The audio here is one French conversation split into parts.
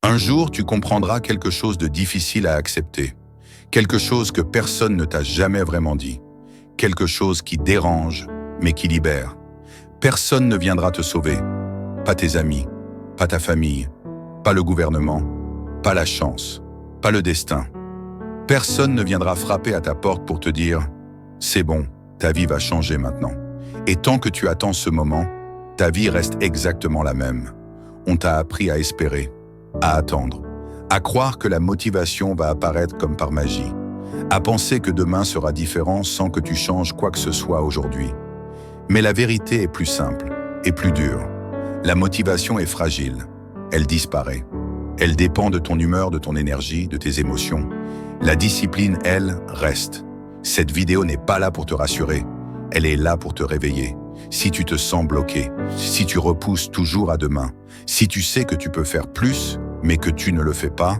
Un jour, tu comprendras quelque chose de difficile à accepter, quelque chose que personne ne t'a jamais vraiment dit, quelque chose qui dérange, mais qui libère. Personne ne viendra te sauver, pas tes amis, pas ta famille, pas le gouvernement, pas la chance, pas le destin. Personne ne viendra frapper à ta porte pour te dire « c'est bon, ta vie va changer maintenant ». Et tant que tu attends ce moment, ta vie reste exactement la même. On t'a appris à espérer, à attendre, à croire que la motivation va apparaître comme par magie, à penser que demain sera différent sans que tu changes quoi que ce soit aujourd'hui. Mais la vérité est plus simple et plus dure. La motivation est fragile, elle disparaît. Elle dépend de ton humeur, de ton énergie, de tes émotions. La discipline, elle, reste. Cette vidéo n'est pas là pour te rassurer, elle est là pour te réveiller. Si tu te sens bloqué, si tu repousses toujours à demain, si tu sais que tu peux faire plus, mais que tu ne le fais pas,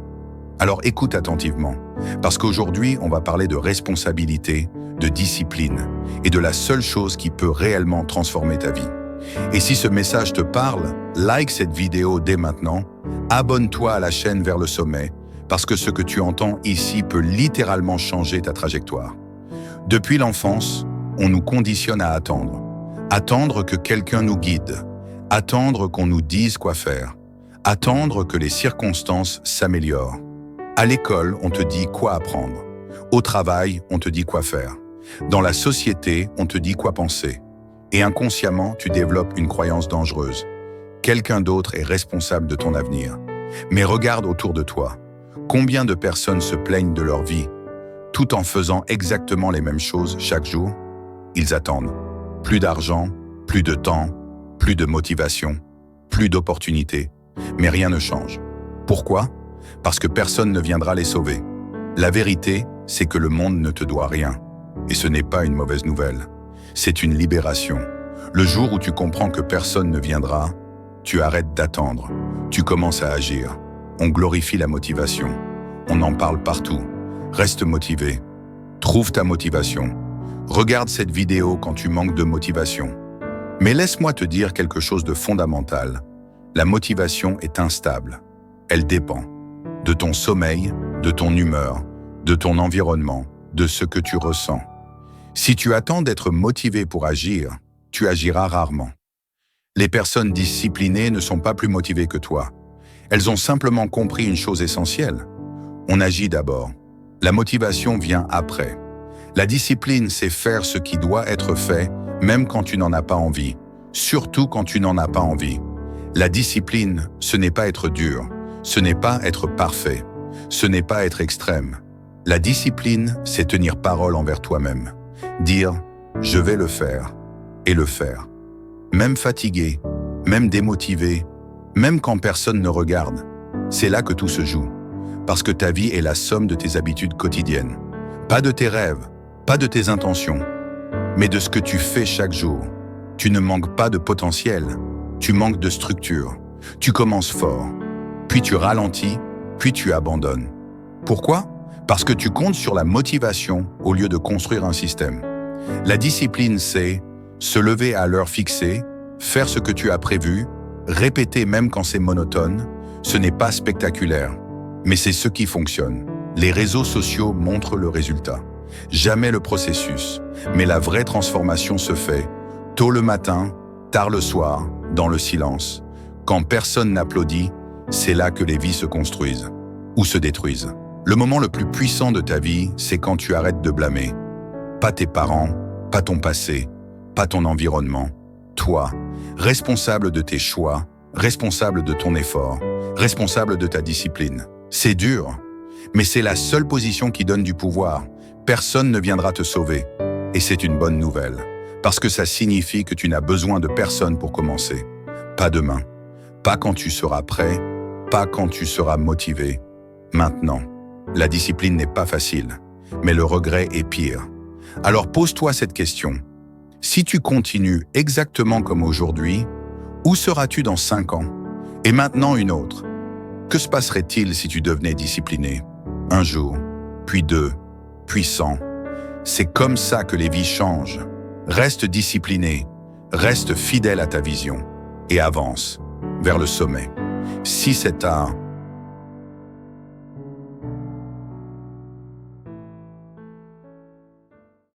alors écoute attentivement. Parce qu'aujourd'hui, on va parler de responsabilité, de discipline et de la seule chose qui peut réellement transformer ta vie. Et si ce message te parle, like cette vidéo dès maintenant, abonne-toi à la chaîne Vers le sommet, parce que ce que tu entends ici peut littéralement changer ta trajectoire. Depuis l'enfance, on nous conditionne à attendre. Attendre que quelqu'un nous guide. Attendre qu'on nous dise quoi faire. Attendre que les circonstances s'améliorent. À l'école, on te dit quoi apprendre. Au travail, on te dit quoi faire. Dans la société, on te dit quoi penser. Et inconsciemment, tu développes une croyance dangereuse. Quelqu'un d'autre est responsable de ton avenir. Mais regarde autour de toi. Combien de personnes se plaignent de leur vie, tout en faisant exactement les mêmes choses chaque jour? Ils attendent. Plus d'argent, plus de temps, plus de motivation, plus d'opportunités. Mais rien ne change. Pourquoi? Parce que personne ne viendra les sauver. La vérité, c'est que le monde ne te doit rien. Et ce n'est pas une mauvaise nouvelle. C'est une libération. Le jour où tu comprends que personne ne viendra, tu arrêtes d'attendre. Tu commences à agir. On glorifie la motivation. On en parle partout. Reste motivé. Trouve ta motivation. Regarde cette vidéo quand tu manques de motivation. Mais laisse-moi te dire quelque chose de fondamental. La motivation est instable. Elle dépend de ton sommeil, de ton humeur, de ton environnement, de ce que tu ressens. Si tu attends d'être motivé pour agir, tu agiras rarement. Les personnes disciplinées ne sont pas plus motivées que toi. Elles ont simplement compris une chose essentielle. On agit d'abord. La motivation vient après. La discipline, c'est faire ce qui doit être fait, même quand tu n'en as pas envie. Surtout quand tu n'en as pas envie. La discipline, ce n'est pas être dur. Ce n'est pas être parfait. Ce n'est pas être extrême. La discipline, c'est tenir parole envers toi-même. Dire « je vais le faire » et le faire. Même fatigué, même démotivé, même quand personne ne regarde. C'est là que tout se joue. Parce que ta vie est la somme de tes habitudes quotidiennes. Pas de tes rêves, pas de tes intentions, mais de ce que tu fais chaque jour. Tu ne manques pas de potentiel, tu manques de structure. Tu commences fort, puis tu ralentis, puis tu abandonnes. Pourquoi? Parce que tu comptes sur la motivation au lieu de construire un système. La discipline, c'est se lever à l'heure fixée, faire ce que tu as prévu, répéter même quand c'est monotone. Ce n'est pas spectaculaire, mais c'est ce qui fonctionne. Les réseaux sociaux montrent le résultat. Jamais le processus, mais la vraie transformation se fait tôt le matin, tard le soir, dans le silence. Quand personne n'applaudit, c'est là que les vies se construisent ou se détruisent. Le moment le plus puissant de ta vie, c'est quand tu arrêtes de blâmer. Pas tes parents, pas ton passé, pas ton environnement. Toi, responsable de tes choix, responsable de ton effort, responsable de ta discipline. C'est dur, mais c'est la seule position qui donne du pouvoir. Personne ne viendra te sauver. Et c'est une bonne nouvelle, parce que ça signifie que tu n'as besoin de personne pour commencer. Pas demain, pas quand tu seras prêt, pas quand tu seras motivé. Maintenant. La discipline n'est pas facile, mais le regret est pire. Alors pose-toi cette question. Si tu continues exactement comme aujourd'hui, où seras-tu dans 5 ans? Et maintenant une autre. Que se passerait-il si tu devenais discipliné? Un jour, puis 2, puis 100. C'est comme ça que les vies changent. Reste discipliné, reste fidèle à ta vision et avance vers le sommet. Si cet art